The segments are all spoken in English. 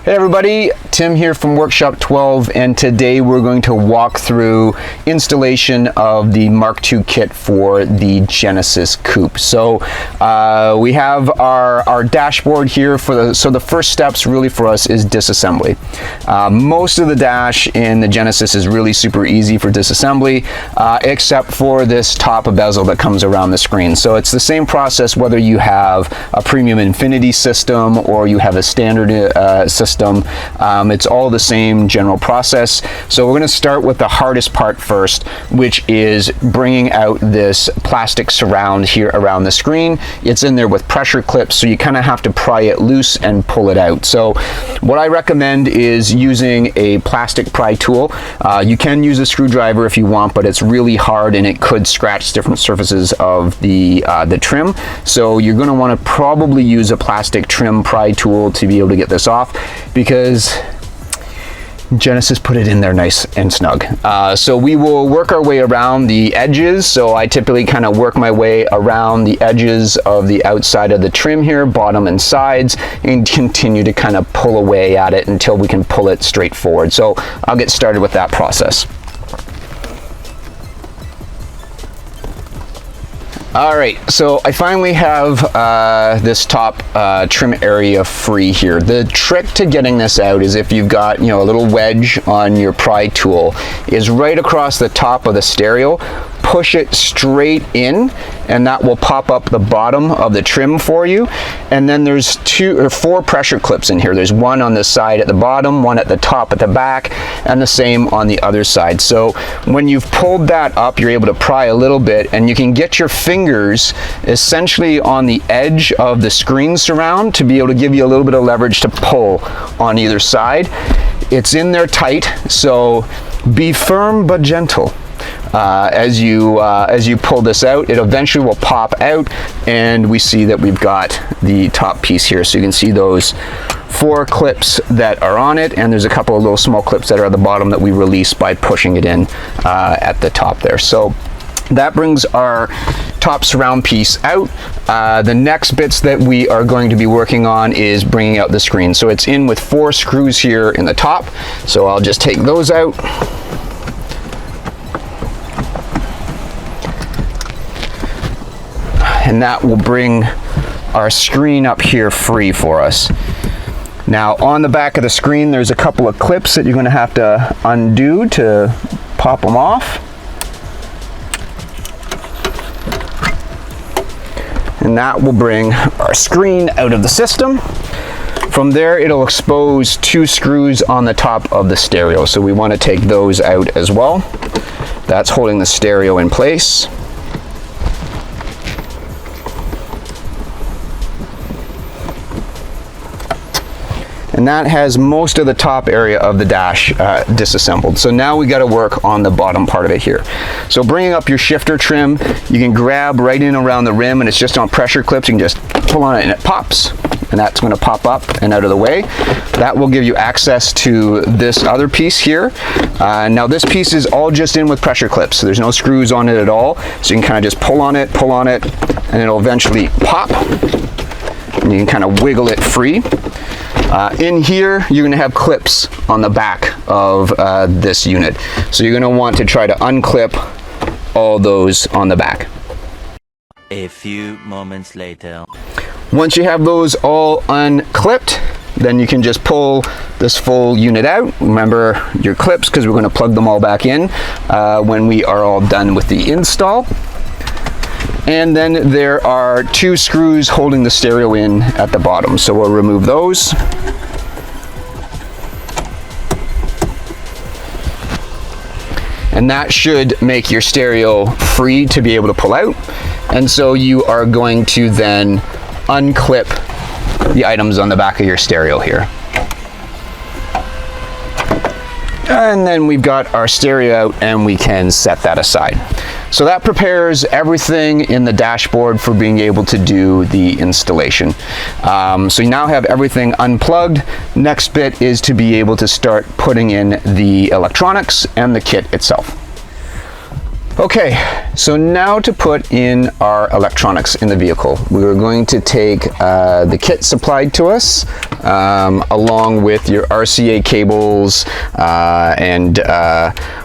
Hey everybody, Tim here from Workshop 12, and today we're going to walk through installation of the Mark II kit for the Genesis Coupe. So we have our dashboard here so the first steps really for us is disassembly. Most of the dash in the Genesis is really super easy for disassembly, except for this top bezel that comes around the screen. So it's the same process whether you have a Premium Infinity system or you have a standard system. It's all the same general process. So we're going to start with the hardest part first, which is bringing out this plastic surround here around the screen. It's in there with pressure clips, so you kind of have to pry it loose and pull it out. So what I recommend is using a plastic pry tool. You can use a screwdriver if you want, but it's really hard and it could scratch different surfaces of the trim. So you're going to want to probably use a plastic trim pry tool to be able to get this off, because Genesis put it in there nice and snug. So we will work our way around the edges. So I typically kind of work my way around the edges of the outside of the trim here, bottom and sides, and continue to kind of pull away at it until we can pull it straight forward. So I'll get started with that process. All right, so I finally have this top trim area free here. The trick to getting this out is if you've got, a little wedge on your pry tool, is right across the top of the stereo, push it straight in, and that will pop up the bottom of the trim for you. And then there's 2 or 4 pressure clips in here. There's one on the side at the bottom, one at the top at the back, and the same on the other side. So when you've pulled that up, you're able to pry a little bit, and you can get your fingers essentially on the edge of the screen surround to be able to give you a little bit of leverage to pull on either side. It's in there tight, so be firm but gentle. As you pull this out, it eventually will pop out, and we see that we've got the top piece here. So you can see those 4 clips that are on it, and there's a couple of little small clips that are at the bottom that we release by pushing it in at the top there. So that brings our top surround piece out. The next bits that we are going to be working on is bringing out the screen. So it's in with 4 screws here in the top. So I'll just take those out. And that will bring our screen up here free for us. Now on the back of the screen there's a couple of clips that you're going to have to undo to pop them off. And that will bring our screen out of the system. From there it'll expose 2 screws on the top of the stereo, so we want to take those out as well. That's holding the stereo in place. And that has most of the top area of the dash disassembled. So now we got to work on the bottom part of it here. So bringing up your shifter trim, you can grab right in around the rim, and it's just on pressure clips. You can just pull on it and it pops, and that's going to pop up and out of the way. That will give you access to this other piece here. Now this piece is all just in with pressure clips, so there's no screws on it at all. So you can kind of just pull on it, and it'll eventually pop, and you can kind of wiggle it free. In here, you're going to have clips on the back of this unit. So you're going to want to try to unclip all those on the back. A few moments later. Once you have those all unclipped, then you can just pull this full unit out. Remember your clips, because we're going to plug them all back in when we are all done with the install. And then there are 2 screws holding the stereo in at the bottom. So we'll remove those. And that should make your stereo free to be able to pull out. And so you are going to then unclip the items on the back of your stereo here. And then we've got our stereo out, and we can set that aside. So that prepares everything in the dashboard for being able to do the installation. So you now have everything unplugged. Next bit is to be able to start putting in the electronics and the kit itself. Okay, so now to put in our electronics in the vehicle. We're going to take the kit supplied to us, along with your RCA cables and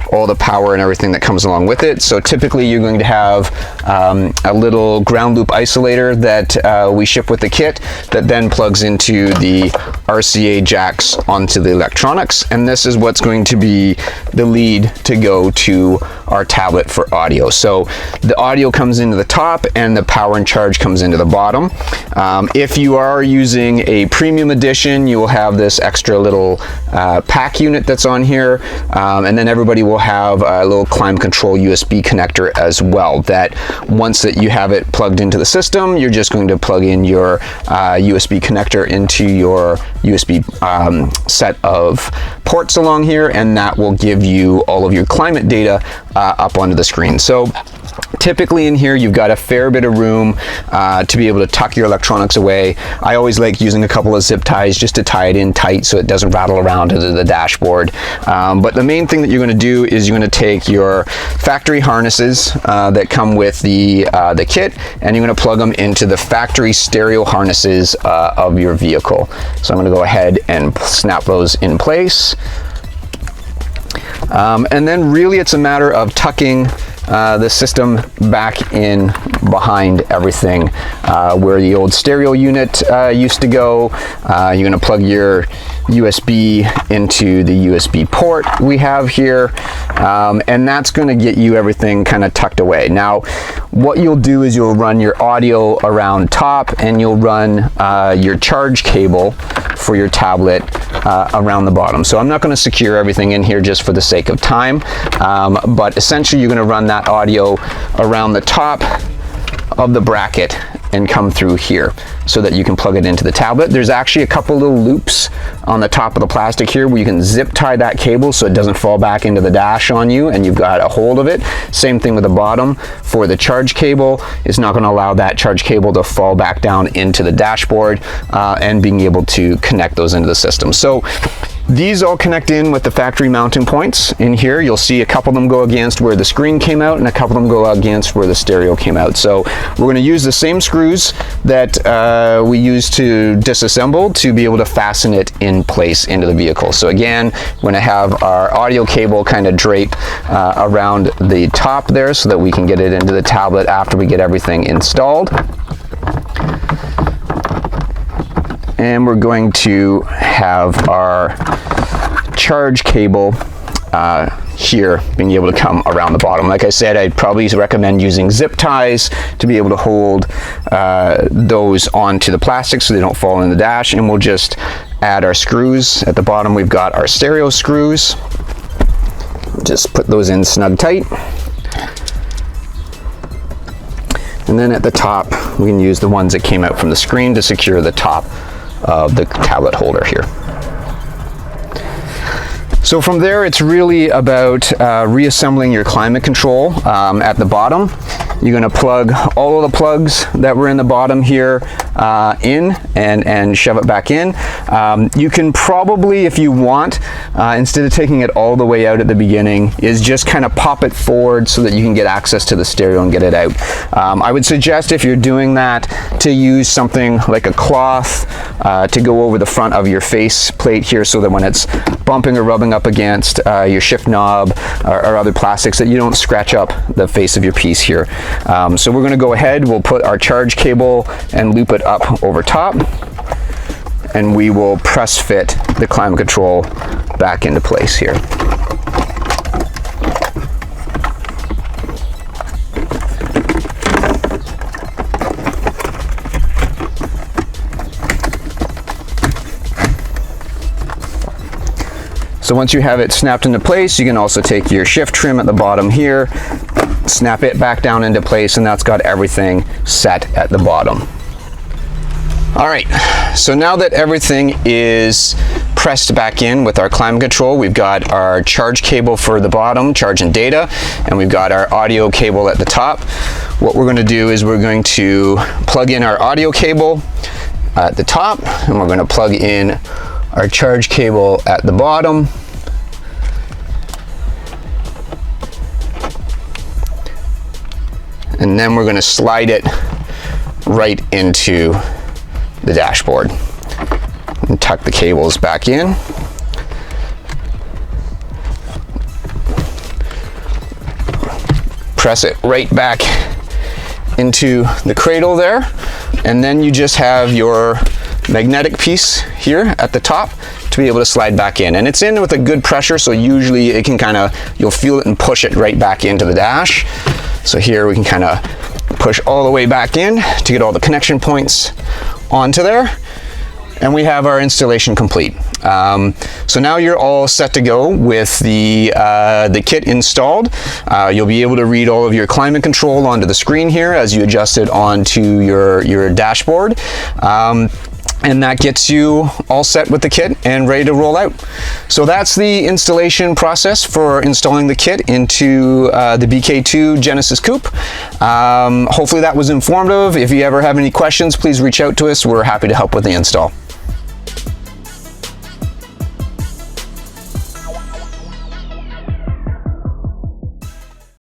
all the power and everything that comes along with it. So typically you're going to have a little ground loop isolator that we ship with the kit that then plugs into the RCA jacks onto the electronics, and this is what's going to be the lead to go to our tablet for audio. So the audio comes into the top and the power and charge comes into the bottom. If you are using a premium edition, you will have this extra little pack unit that's on here, and then everybody will have a little climate control USB connector as well, that once that you have it plugged into the system, you're just going to plug in your USB connector into your USB set of ports along here, and that will give you all of your climate data up onto the screen. So typically in here you've got a fair bit of room to be able to tuck your electronics away. I always like using a couple of zip ties just to tie it in tight so it doesn't rattle around to the dashboard. But the main thing that you're going to do is you're going to take your factory harnesses that come with the kit, and you're going to plug them into the factory stereo harnesses of your vehicle. So I'm going to go ahead and snap those in place. And then really it's a matter of tucking the system back in behind everything where the old stereo unit used to go. You're going to plug your USB into the USB port we have here, and that's going to get you everything kind of tucked away. Now what you'll do is you'll run your audio around top, and you'll run your charge cable for your tablet around the bottom. So I'm not going to secure everything in here just for the sake of time, but essentially you're going to run that audio around the top of the bracket and come through here so that you can plug it into the tablet. There's actually a couple little loops on the top of the plastic here where you can zip tie that cable so it doesn't fall back into the dash on you and you've got a hold of it. Same thing with the bottom for the charge cable. It's not going to allow that charge cable to fall back down into the dashboard and being able to connect those into the system. So these all connect in with the factory mounting points. In here you'll see a couple of them go against where the screen came out and a couple of them go against where the stereo came out. So we're going to use the same screws that we use to disassemble to be able to fasten it in place into the vehicle. So again, we're going to have our audio cable kind of drape around the top there so that we can get it into the tablet after we get everything installed. And we're going to have our charge cable here being able to come around the bottom. Like I said, I'd probably recommend using zip ties to be able to hold those onto the plastic so they don't fall in the dash, and we'll just add our screws. At the bottom we've got our stereo screws. Just put those in snug tight. And then at the top we can use the ones that came out from the screen to secure the top of the tablet holder here. So from there it's really about reassembling your climate control at the bottom. You're going to plug all of the plugs that were in the bottom here in and shove it back in. You can probably, if you want, instead of taking it all the way out at the beginning, is just kind of pop it forward so that you can get access to the stereo and get it out. I would suggest, if you're doing that, to use something like a cloth to go over the front of your face plate here so that when it's bumping or rubbing up against your shift knob or other plastics, that you don't scratch up the face of your piece here. So we're going to go ahead, we'll put our charge cable and loop it up over top, and we will press fit the climate control back into place here. So once you have it snapped into place, you can also take your shift trim at the bottom here, snap it back down into place, and that's got everything set at the bottom. All right, so now that everything is pressed back in with our climate control, we've got our charge cable for the bottom, charge and data, and we've got our audio cable at the top. What we're going to do is we're going to plug in our audio cable at the top, and we're going to plug in our charge cable at the bottom. and then we're going to slide it right into the dashboard. And tuck the cables back in. Press it right back into the cradle there, and then you just have your magnetic piece here at the top to be able to slide back in, and it's in with a good pressure, so usually it can kind of, you'll feel it and push it right back into the dash. So here we can kind of push all the way back in to get all the connection points onto there, and we have our installation complete. So now you're all set to go with the kit installed. You'll be able to read all of your climate control onto the screen here as you adjust it onto your dashboard. And that gets you all set with the kit and ready to roll out. So that's the installation process for installing the kit into the BK2 Genesis Coupe. Hopefully that was informative. If you ever have any questions, please reach out to us. We're happy to help with the install.